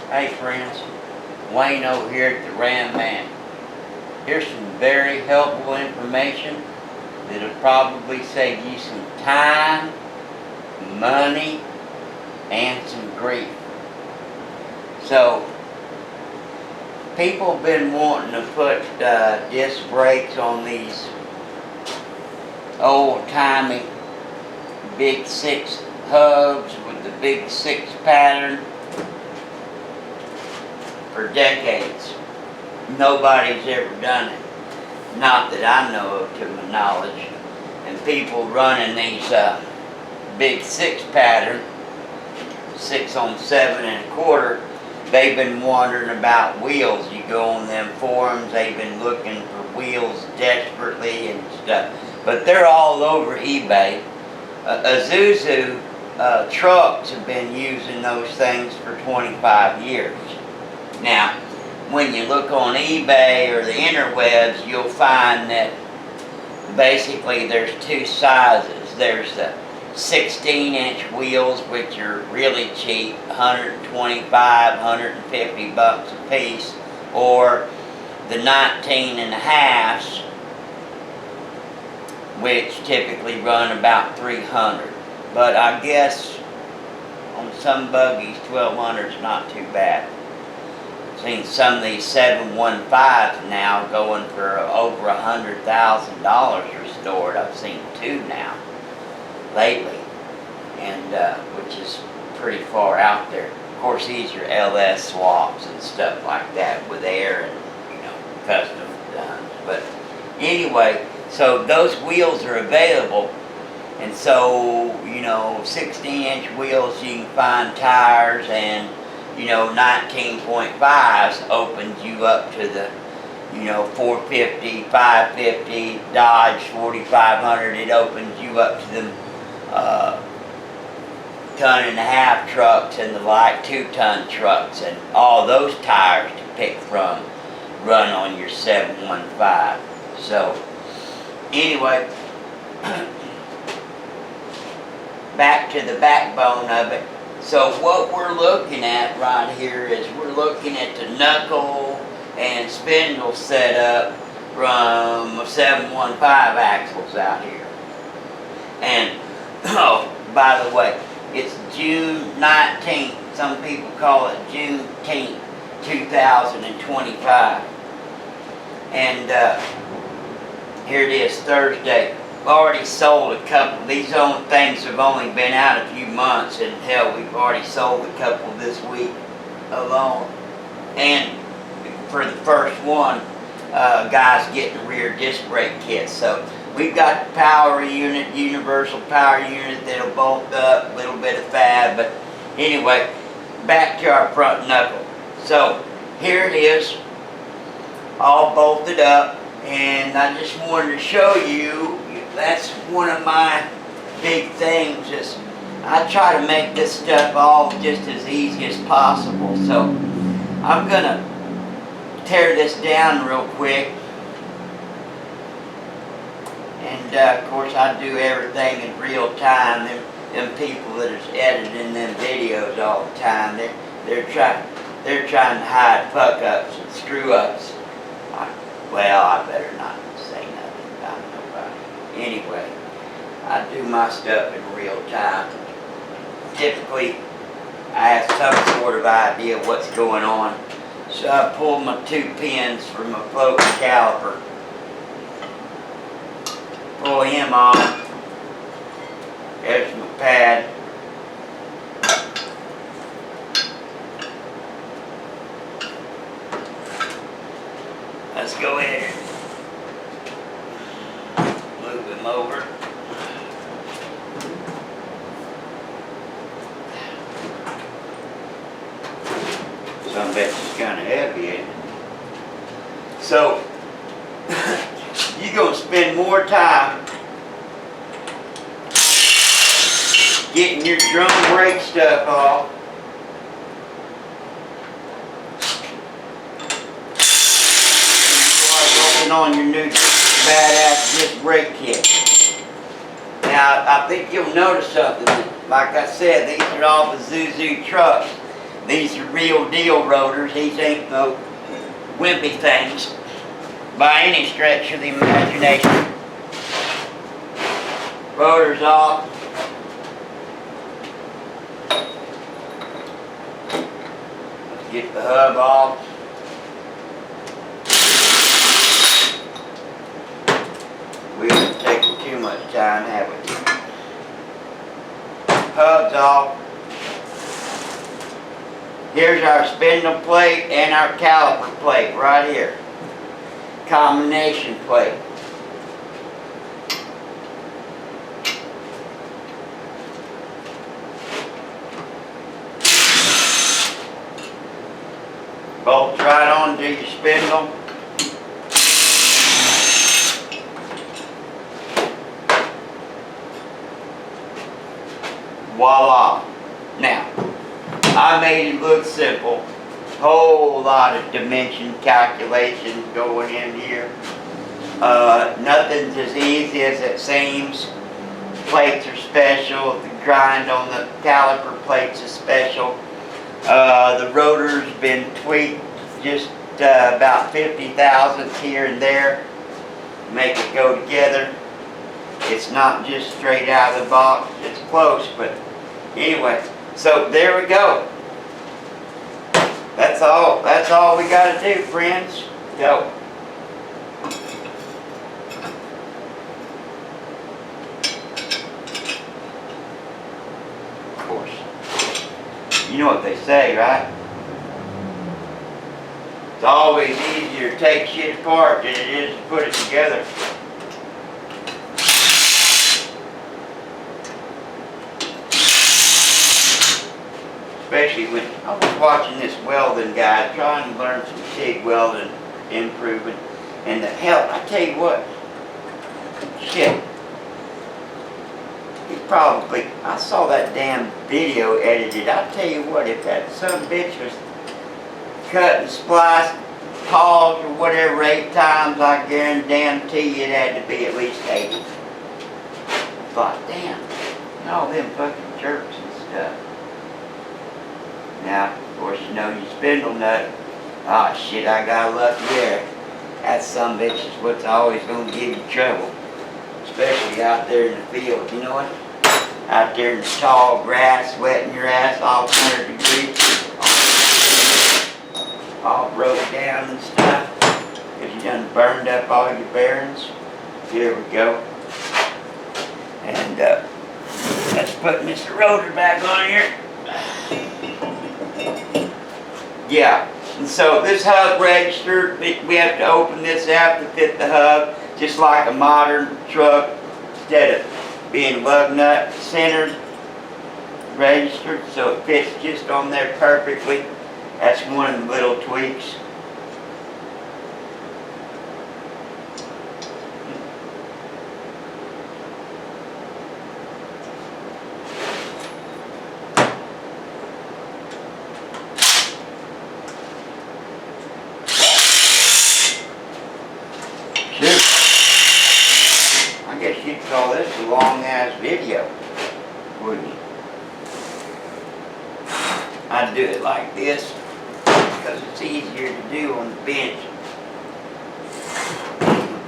Hey friends, Wayne over here at the Ram Man. Here's some very helpful information that'll probably save you some time, money, and some grief. So, people have been wanting to put disc brakes on these old-timey big 6 hubs with the big 6 pattern for decades. Nobody's ever done it. Not that I know of, to my knowledge. And people running these big 6 pattern, 6 on 7 1/4, they've been wondering about wheels. You go on them forums, they've been looking for wheels desperately and stuff. But they're all over eBay. Isuzu trucks have been using those things for 25 years. Now, when you look on eBay or the interwebs, you'll find that basically there's 2 sizes. There's the 16-inch wheels, which are really cheap, $125, $150 a piece, or the 19.5s, which typically run about $300. But I guess on some buggies, $1,200 is not too bad. Seen some of these 715s now going for over $100,000 restored. I've seen 2 now lately, and which is pretty far out there. Of course, these are LS swaps and stuff like that with air and custom done. But anyway, so those wheels are available, and so 16-inch wheels, you can find tires, and 19.5s opens you up to the 450, 550, Dodge 4500. It opens you up to them 1.5-ton trucks and the light 2-ton trucks, and all those tires to pick from run on your 715. So anyway, back to the backbone of it. So what we're looking at right here is we're looking at the knuckle and spindle setup from a 715 axles out here. And, oh, by the way, it's June 19th. Some people call it Juneteenth, 2025. And here it is, Thursday. Already sold a couple. These things have only been out a few months, and hell, we've already sold a couple this week alone. And for the first one, guys getting rear disc brake kits. So we've got the power unit, universal power unit that'll bolt up, a little bit of fab. But anyway, back to our front knuckle. So here it is, all bolted up, and I just wanted to show you. That's one of my big things, is I try to make this stuff all just as easy as possible. So I'm gonna tear this down real quick, and of course I do everything in real time. Them people that are editing them videos all the time, they're trying to hide fuck ups and screw ups. Well, I better not say nothing about nobody. Anyway, I do my stuff in real time. Typically, I have some sort of idea what's going on. So I pull my 2 pins from my floating caliper. Pull him on. There's my pad. Let's go ahead and move him over. Some bet it's kind of heavy, ain't it? So, you're going to spend more time getting your drum brake stuff off. On your new badass disc brake kit. Now, I think you'll notice something. Like I said, these are all the Isuzu trucks. These are real deal rotors. These ain't no wimpy things by any stretch of the imagination. Rotors off. Let's get the hub off. We haven't taken too much time, have we? Hub's off. Here's our spindle plate and our caliper plate right here. Combination plate. Bolts right onto your spindle. Voila. Now, I made it look simple. Whole lot of dimension calculations going in here. Nothing's as easy as it seems. Plates are special. The grind on the caliper plates is special. The rotor's been tweaked just about 50 thousandths here and there. Make it go together. It's not just straight out of the box. It's close, but anyway. So there we go. That's all we got to do, friends. Go. Of course. You know what they say, right? It's always easier to take shit apart than it is to put it together. Especially when I was watching this welding guy trying to learn some TIG welding improvement. And the hell, I tell you what, shit. He probably, I saw that damn video edited. I tell you what, if that son bitch was cut and spliced, paused or whatever 8 times, I guarantee it had to be at least 80. I thought, damn, all them fucking jerks and stuff. Now, of course, you know your spindle nut. Oh shit, I got lucky there. That son bitch is what's always gonna give you trouble. Especially out there in the field, you know what? Out there in the tall grass, sweating your ass off 100 degrees. All broke down and stuff. Because you done burned up all your bearings. Here we go. And let's put Mr. Rotor back on here. Yeah, and so this hub register, we have to open this out to fit the hub, just like a modern truck, instead of being lug nut centered, registered, so it fits just on there perfectly. That's one of the little tweaks. I guess you'd call this a long-ass video, wouldn't you? I'd do it like this, because it's easier to do on the bench.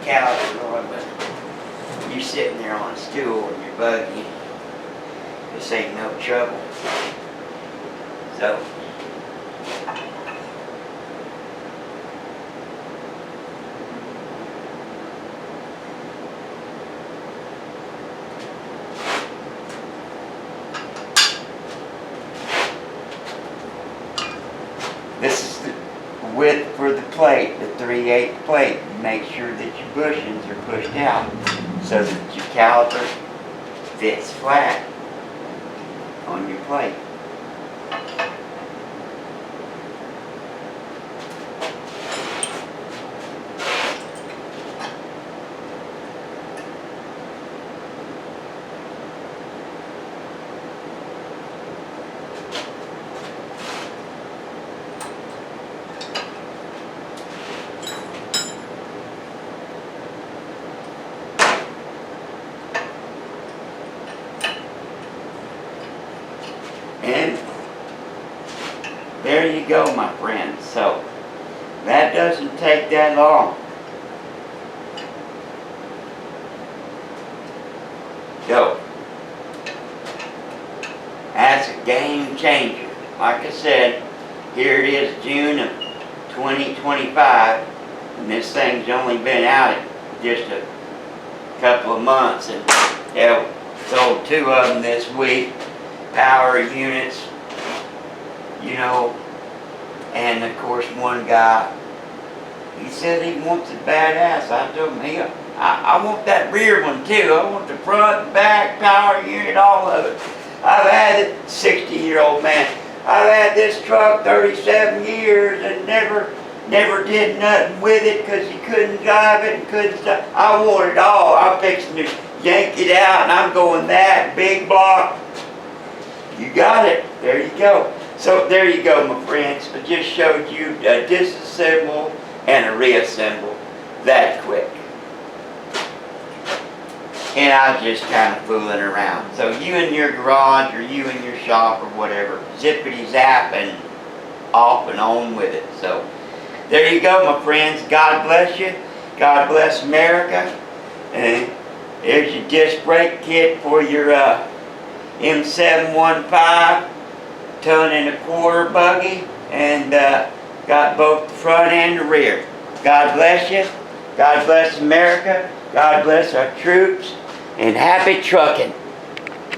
Couch or but you're sitting there on a stool in your buggy. This ain't no trouble. So, this is the width for the plate, the 3/8 plate. Make sure that your bushings are pushed out so that your caliper fits flat on your plate. And there you go, my friends. So that doesn't take that long. So that's a game changer. Like I said, here it is, June of 2025, and this thing's only been out just a couple of months, and yeah, sold 2 of them this week, power units, you know, and of course one guy, he said he wants a badass. I told him, I want that rear one too. I want the front, back, power unit, all of it. I've had it, 60-year-old man. I've had this truck 37 years and never did nothing with it because he couldn't drive it and couldn't stop. I want it all. I'm fixing to yank it out and I'm going that big block. You got it. There you go. So there you go, my friends. I just showed you a disassemble and a reassemble that quick. And I was just kind of fooling around. So you in your garage or you in your shop or whatever, zippity zap and off and on with it. So there you go, my friends. God bless you. God bless America. And there's your disc brake kit for your M715 ton-and-a-quarter buggy. And got both the front and the rear. God bless you. God bless America. God bless our troops. And happy trucking.